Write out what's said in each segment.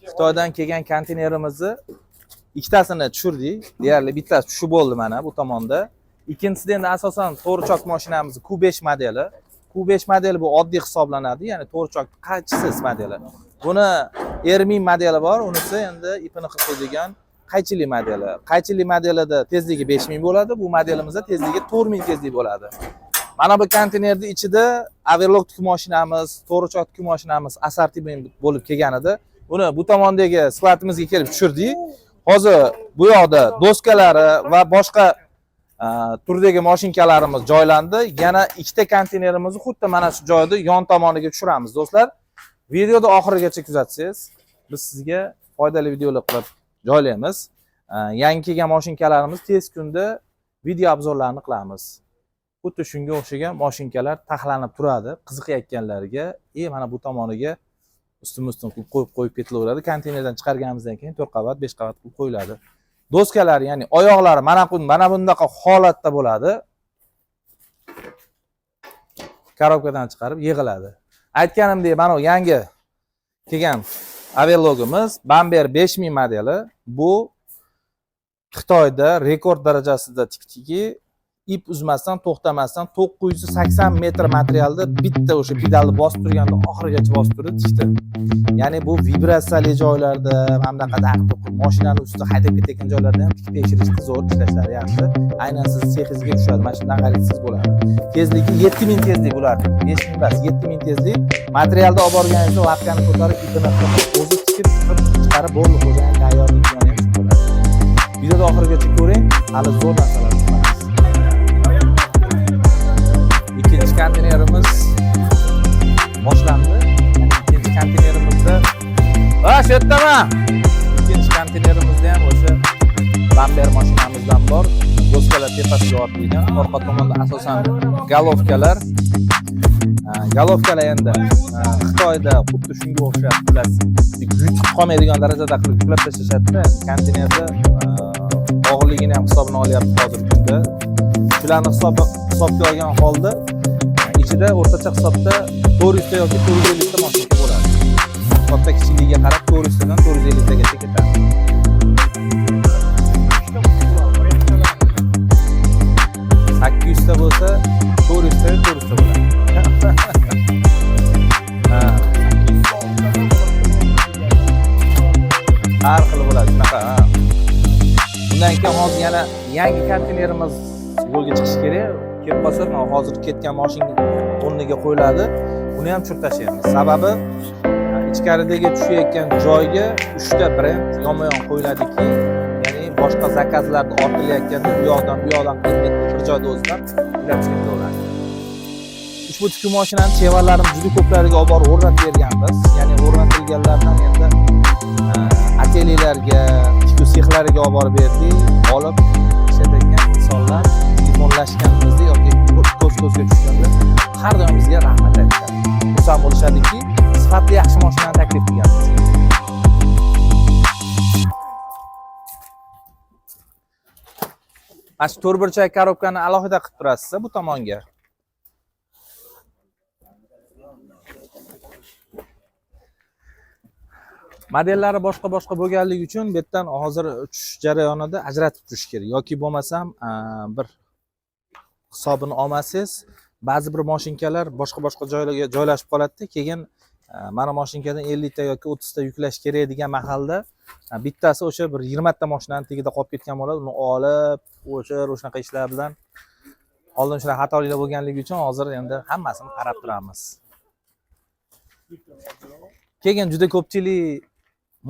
Xitoydan kelgan konteynerimizni ikkitasini tushirdik. Deyarli bittasi tushib bo'ldi mana bu tomonda. Ikkinchisida endi asosan to'g'richoq mashinamiz Q5 modeli. Q5 modeli bu oddiy hisoblanadi, ya'ni to'g'richoq qaychisiz modeli. Buni Ermin modeli bor, unisi endi ipini qilib qo'ygan qaychili modeli. Qaychili modelida tezligi 5000 bo'ladi, bu modelimizda tezligi 4000 tezlik bo'ladi. Mana bu konteynerning ichida overlock tik mashinamiz, to'g'richoq tik mashinamiz assortiment bo'lib kelgan edi. Buni bu tomondagi skladimizga kelib tushirdik. Hozir bu yoqda doskalari va boshqa turdagi mashinkalarimiz joylandi. Yana ikkita konteynerimizni xuddi mana shu joyda yon tomoniga tushiramiz, do'stlar. Videoda oxirigacha kuzatsangiz, biz sizga foydali videolar qilib joylaymiz. Yangi kelgan mashinkalarimiz tez kunda video obzorlarini qilamiz. Xuddi shunga o'xshagan mashinkalar taxlanib turadi. Qiziqayotganlarga, mana bu tomoniga ustma-ustun qo'yib ketilaveradi. Konteynerdan chiqarganimizdan keyin 4 qavat, 5 qavat qilib qo'yiladi. Doskalar, ya'ni oyoqlari mana bundaqa holatda bo'ladi. Korobkadan chiqarib yig'iladi. Aytganimdek, mana yangi kelgan overlockimiz Bamber 5000 modeli. Bu Xitoyda rekord darajasida tikdiki, ip uzmasdan, to'xtamasdan 980 metr materialda bitta o'sha pedalni bosib turganda oxirigacha bosib turdi, tikdi. Ya'ni bu vibratsiyali joylarda, mana bunaqa mashinaning ustida haydab ketayotgan joylarda ham tikib tekshirishni zo'r, ishlashlari yaxshi. Aynan siz sexingizga tushadi, mana shundan g'alatiz bo'ladi. Tezligi 7000 tezlik bo'lardi. 5000 emas, 7000 tezlik. Materialni olib borganingizda lapkani ko'tarib, ipini o'zi tikib chiqarib bo'ldi, xo'jayin tayyorlik bilan ham bo'ladi. Videoda oxirigacha ko'ring, hali zo'r narsalar chiqadi. İkinci konteynerimiz boshlandi. İkinci konteynerimizda shu yerdami? İkinci konteynerimizda ham o'sha Bamber mashinamizdan bor. Doskalar tepasiga ortilgan. Orqa tomonda asosan galovkalar. Galovkalar endi Xitoyda xuddi shunga o'xshab bilasiz. Yutib qolmaydigan darajada qilib yuklab tashlashadi. Konteynerda og'irligini ham hisobini olyapti hozirgi kunda. Shularni hisobga olgan holda ichida o'rtacha hisobda 400 ta yoki 450 ta mashina bo'ladi. Katta kichikligiga qarab 400 tadan 450 tagacha ketadi. Sakkiz ta bo'lsa 400 ta bo'ladi. Har xil bo'ladi shunaqa. Bundan keyin hozir yana yangi konteynerimiz yo'lga chiqish kerak. Kelib qolsa, hozir ketgan mashina o'rniga qo'yiladi. Uni ham tushirib tashlaymiz. Sababi ichkaridagi tushayotgan joyga 3 ta brend yonma-yon qo'yiladiki, ya'ni boshqa zakazlarda ortilayotganda bu yoqdan qilib bir joyda o'zidan ulab chiqib bo'ladi. Ushbu tikuv mashinani chevarlarimiz juda ko'plariga olib borib o'rnatib berganmiz. Ya'ni o'rnatilganlardan endi atelyelarga, tikuv sexlariga olib borib berdik. Olib ishlatayotgan insonlar telefonlashganimizda yoki ko'z-ko'zga tushganda har doim bizga rahmat aytadi. Xursand bo'lishadiki, sifatli yaxshi mashinani taklif qilganmiz. Mana shu to'rtburchak korobkani alohida qilib turasiz bu tomonga. Modellari boshqa bo'lganligi uchun bu yerdan hozir uchish jarayonida ajratib turish kerak yoki bo'lmasam bir hisobini olmasangiz, ba'zi bir mashinkalar boshqa joylarga joylashib qoladi. Keyin mana mashinkadan 50 ta yoki 30 ta yuklash kerak degan mahalda bittasi o'sha bir 20 ta mashinani tagida qolib ketgan bo'ladi. Uni olib, o'shaqa ishlar bilan oldin shunaqa xatoliklar bo'lganligi uchun hozir endi hammasini qarab turamiz. Keyin juda ko'pchilik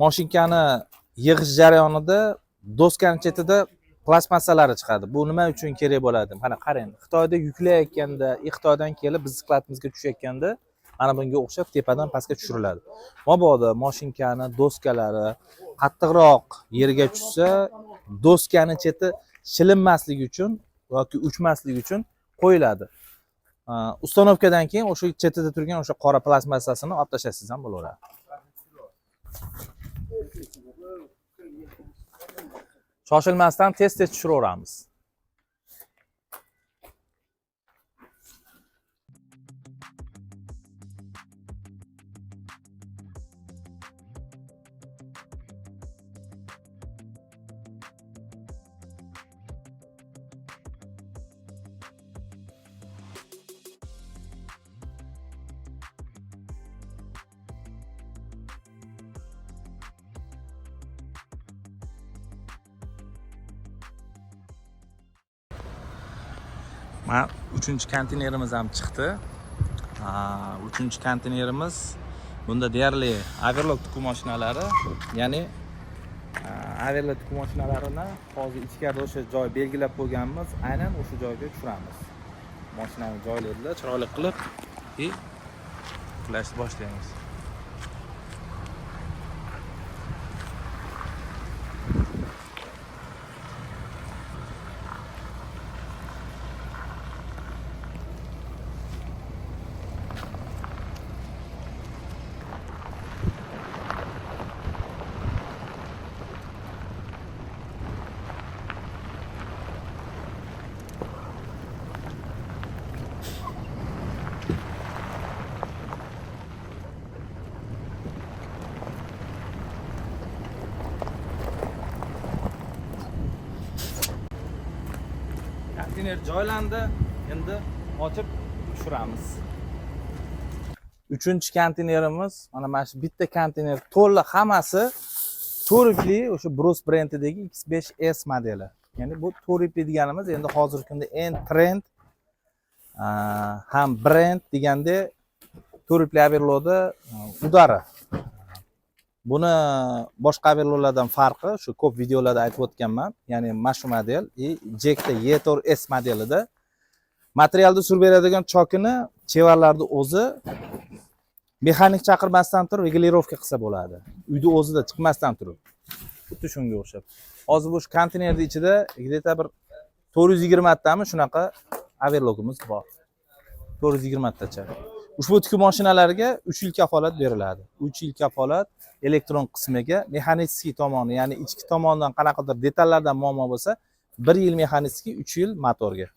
mashinkani yig'ish jarayonida doskani chetida plastmassalari chiqadi. Bu nima uchun kerak bo'ladi? Mana qarang, Xitoyda yuklayotganda, Xitoydan kelib biz skladimizga tushayotganda mana bunga o'xshab tepadan pastga tushiriladi. Mabodo mashinkani doskalari qattiqroq yerga tushsa, doskani cheti shilinmasligi uchun yoki uchmasligi uchun qo'yiladi. Ustanovkadan keyin o'sha chetida turgan o'sha qora plastmassasini olib tashlasangiz ham bo'laveradi. Shoshilmasdan tez tushiraveramiz. Mana 3-konteynerimiz ham chiqdi. 3-konteynerimiz bunda deyarli overlock tikuv mashinalari, ya'ni overlock tikuv mashinalarini hozir ichkarida o'sha joy belgilab qo'yganmiz, aynan o'sha joyga tushiramiz. Mashinani joylarida chiroyli qilib tiklashni boshlaymiz. Konteyner joylandi. Endi ochib tushiramiz. 3-konteynerimiz mana shu bitta konteyner to'liq hammasi to'ripli o'sha Brus brendidagi X5S modeli. Ya'ni bu to'ripli deganimiz endi hozirgi kunda eng trend ham brend deganda to'ripli overlockda udari. Buni boshqa overlocklardan farqi shu ko'p videolarda aytib o'tganman. Ya'ni mana shu model Jackda E4S modelida materialda surib beradigan chokini chevarlarni o'zi mexanik chaqirmasdan turib regulirovka qilsa bo'ladi. Uyda o'zida chiqmasdan turib. Xuddi shunga o'xshab. Hozir bu konteynerning ichida где-то bir 420 tami shunaqa overlockimiz bor. 420 tacha. Ushbu tikuv mashinalariga 3 yil kafolat beriladi. 3 yil kafolat elektron qismiga, mexanический tomoni, ya'ni ichki tomondan qanaqadir detallardan muammo bo'lsa, 1 yil mexanический, 3 yil motorga.